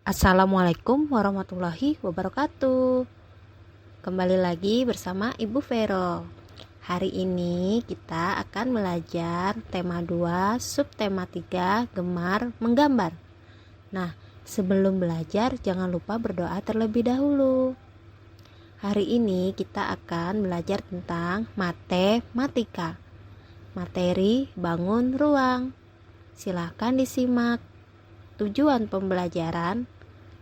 Assalamualaikum warahmatullahi wabarakatuh. Kembali lagi bersama Ibu Vero. Hari ini kita akan belajar tema 2, subtema 3, gemar menggambar. Nah, sebelum belajar jangan lupa berdoa terlebih dahulu. Hari ini kita akan belajar tentang matematika. Materi bangun ruang. Silakan disimak tujuan pembelajaran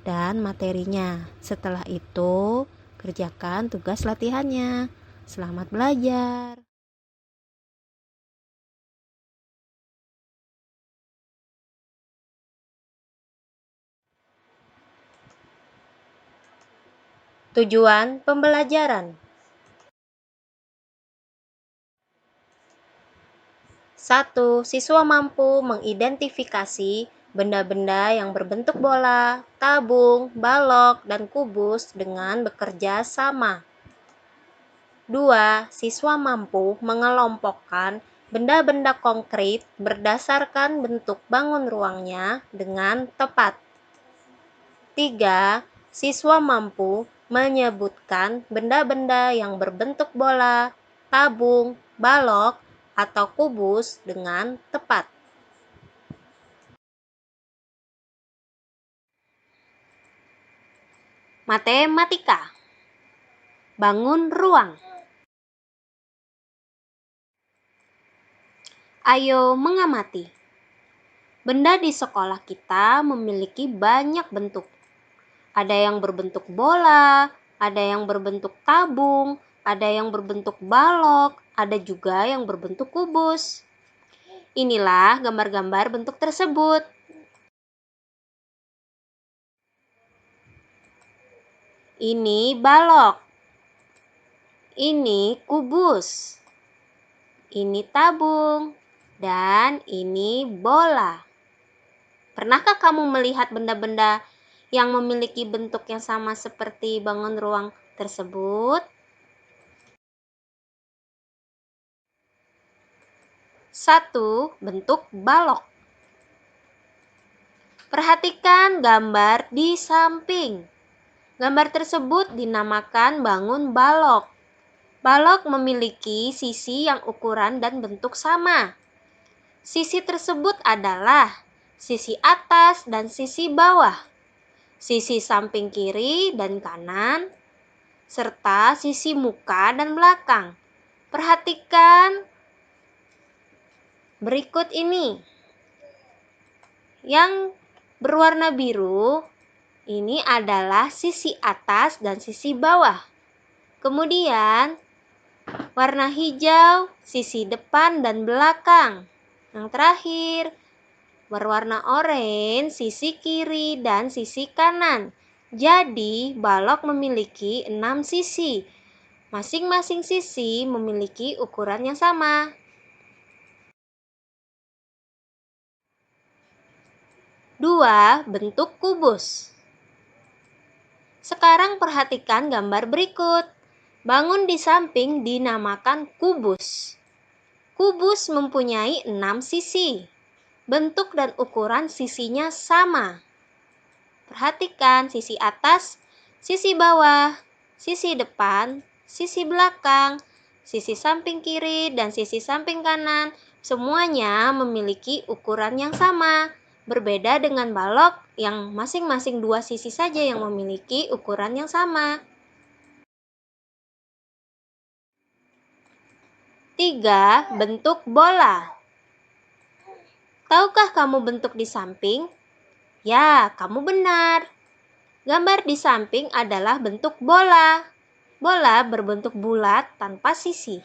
dan materinya. Setelah itu, kerjakan tugas latihannya. Selamat belajar. Tujuan pembelajaran. 1. Siswa mampu mengidentifikasi benda-benda yang berbentuk bola, tabung, balok, dan kubus dengan bekerja sama. 2. Siswa mampu mengelompokkan benda-benda konkret berdasarkan bentuk bangun ruangnya dengan tepat. 3. Siswa mampu menyebutkan benda-benda yang berbentuk bola, tabung, balok, atau kubus dengan tepat. Matematika. Bangun ruang. Ayo mengamati. Benda di sekolah kita memiliki banyak bentuk. Ada yang berbentuk bola, ada yang berbentuk tabung, ada yang berbentuk balok, ada juga yang berbentuk kubus. Inilah gambar-gambar bentuk tersebut. Ini balok. Ini kubus. Ini tabung. Dan ini bola. Pernahkah kamu melihat benda-benda yang memiliki bentuk yang sama seperti bangun ruang tersebut? 1. Bentuk balok. Perhatikan gambar di samping. Gambar tersebut dinamakan bangun balok. Balok memiliki sisi yang ukuran dan bentuk sama. Sisi tersebut adalah sisi atas dan sisi bawah, sisi samping kiri dan kanan, serta sisi muka dan belakang. Perhatikan berikut ini. Yang berwarna biru ini adalah sisi atas dan sisi bawah. Kemudian warna hijau sisi depan dan belakang. Yang terakhir berwarna oranye sisi kiri dan sisi kanan. Jadi balok memiliki 6 sisi. Masing-masing sisi memiliki ukuran yang sama. 2. Bentuk kubus. Sekarang perhatikan gambar berikut. Bangun di samping dinamakan kubus. Kubus mempunyai 6 sisi. Bentuk dan ukuran sisinya sama. Perhatikan sisi atas, sisi bawah, sisi depan, sisi belakang, sisi samping kiri, dan sisi samping kanan. Semuanya memiliki ukuran yang sama. Berbeda dengan balok yang masing-masing 2 sisi saja yang memiliki ukuran yang sama. 3. Bentuk bola. Tahukah kamu bentuk di samping? Ya, kamu benar. Gambar di samping adalah bentuk bola. Bola berbentuk bulat tanpa sisi.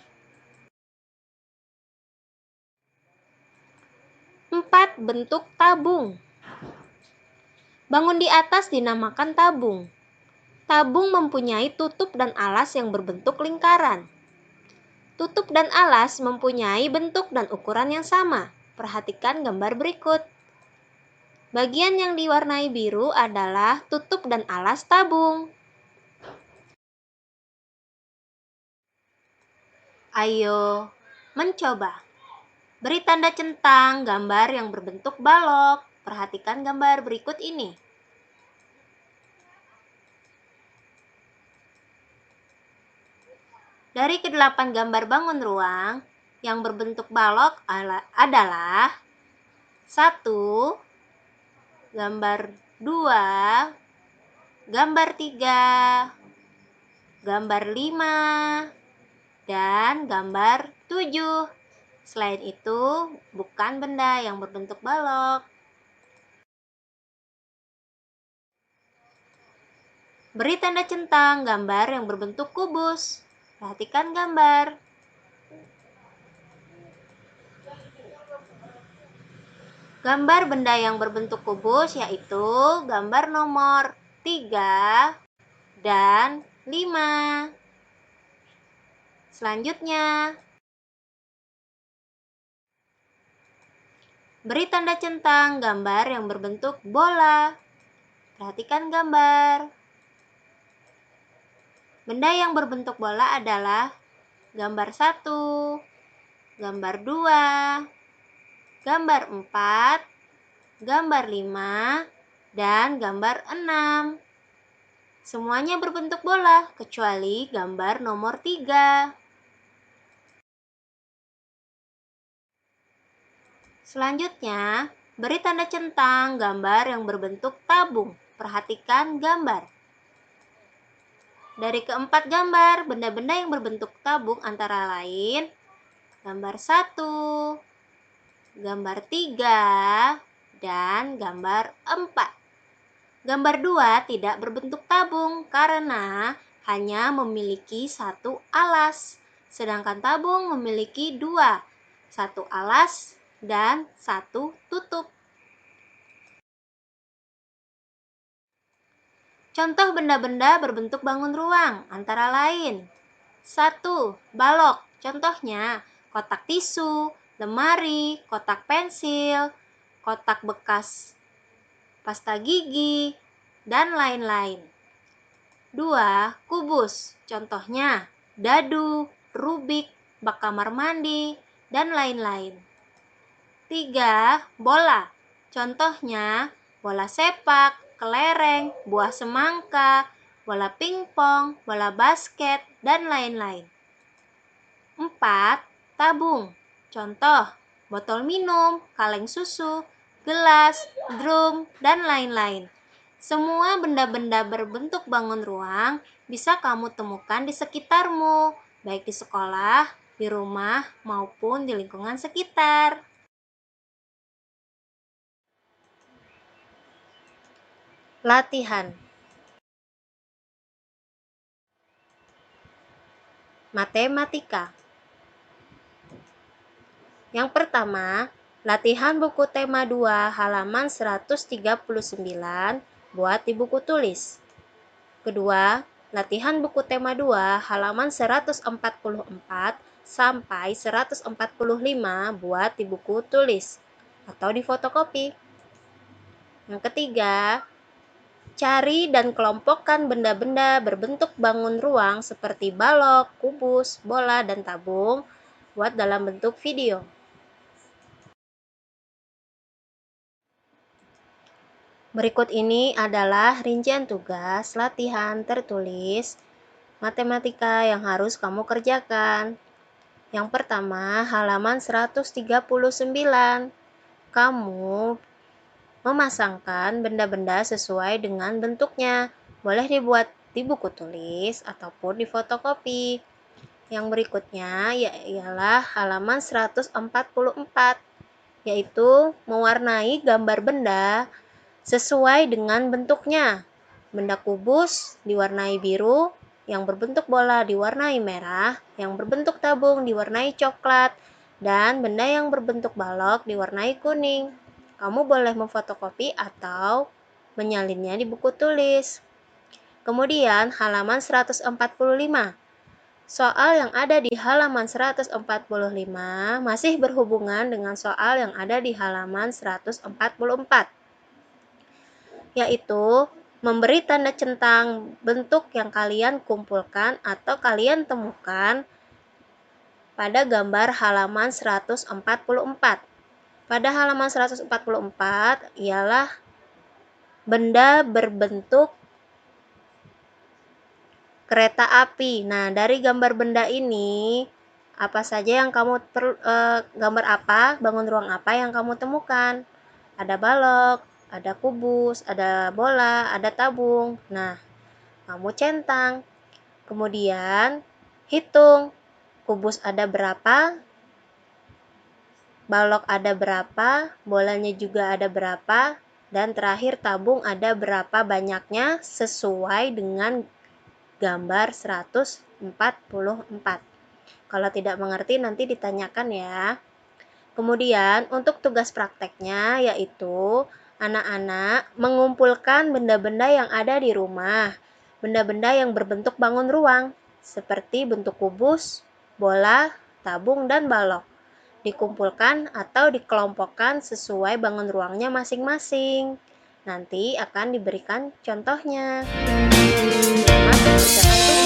4. Bentuk tabung. Bangun di atas dinamakan tabung. Tabung mempunyai tutup dan alas yang berbentuk lingkaran. Tutup dan alas mempunyai bentuk dan ukuran yang sama. Perhatikan gambar berikut. Bagian yang diwarnai biru adalah tutup dan alas tabung. Ayo mencoba. Beri tanda centang gambar yang berbentuk balok. Perhatikan gambar berikut ini. Dari ke-8 gambar bangun ruang, yang berbentuk balok adalah 1, gambar 2, gambar 3, gambar 5, dan gambar 7. Selain itu, bukan benda yang berbentuk balok. Beri tanda centang gambar yang berbentuk kubus. Perhatikan gambar. Gambar benda yang berbentuk kubus yaitu gambar nomor 3 dan 5. Selanjutnya, beri tanda centang gambar yang berbentuk bola. Perhatikan gambar. Benda yang berbentuk bola adalah gambar 1, gambar 2, gambar 4, gambar 5, dan gambar 6. Semuanya berbentuk bola, kecuali gambar nomor 3. Selanjutnya, beri tanda centang gambar yang berbentuk tabung. Perhatikan gambar. Dari keempat gambar, benda-benda yang berbentuk tabung antara lain gambar 1, gambar 3, dan gambar 4. Gambar 2 tidak berbentuk tabung karena hanya memiliki satu alas, sedangkan tabung memiliki dua, satu alas dan satu tutup. Contoh benda-benda berbentuk bangun ruang antara lain 1. Balok. Contohnya kotak tisu, lemari, kotak pensil, kotak bekas pasta gigi, dan lain-lain. 2. Kubus. Contohnya dadu, rubik, bak kamar mandi, dan lain-lain. 3. Bola. Contohnya bola sepak, kelereng, buah semangka, bola pingpong, bola basket, dan lain-lain. 4. Tabung. Contoh botol minum, kaleng susu, gelas, drum, dan lain-lain. Semua benda-benda berbentuk bangun ruang bisa kamu temukan di sekitarmu, baik di sekolah, di rumah, maupun di lingkungan sekitar. Latihan. Matematika. Yang pertama, latihan buku tema 2 halaman 139 buat di buku tulis. Kedua, latihan buku tema 2 halaman 144 sampai 145 buat di buku tulis atau di fotokopi. Yang ketiga, cari dan kelompokkan benda-benda berbentuk bangun ruang seperti balok, kubus, bola, dan tabung buat dalam bentuk video. Berikut ini adalah rincian tugas latihan tertulis matematika yang harus kamu kerjakan. Yang pertama, halaman 139. Kamu memasangkan benda-benda sesuai dengan bentuknya. Boleh dibuat di buku tulis ataupun di fotokopi. Yang berikutnya ialah halaman 144, yaitu mewarnai gambar benda sesuai dengan bentuknya. Benda kubus diwarnai biru, yang berbentuk bola diwarnai merah, yang berbentuk tabung diwarnai coklat, dan benda yang berbentuk balok diwarnai kuning. Kamu boleh memfotokopi atau menyalinnya di buku tulis. Kemudian halaman 145. Soal yang ada di halaman 145 masih berhubungan dengan soal yang ada di halaman 144. Yaitu memberi tanda centang bentuk yang kalian kumpulkan atau kalian temukan pada gambar halaman 144. Pada halaman 144 ialah benda berbentuk kereta api. Nah, dari gambar benda ini, apa saja yang kamu gambar apa, bangun ruang apa yang kamu temukan? Ada balok, ada kubus, ada bola, ada tabung. Nah, kamu centang. Kemudian, hitung. Kubus ada berapa? Balok ada berapa? Bolanya juga ada berapa? Dan terakhir tabung ada berapa banyaknya sesuai dengan gambar 144. Kalau tidak mengerti nanti ditanyakan ya. Kemudian untuk tugas prakteknya yaitu anak-anak mengumpulkan benda-benda yang ada di rumah. Benda-benda yang berbentuk bangun ruang seperti bentuk kubus, bola, tabung, dan balok. Dikumpulkan atau dikelompokkan sesuai bangun ruangnya masing-masing. Nanti akan diberikan contohnya. Selamat mengerjakan tugas.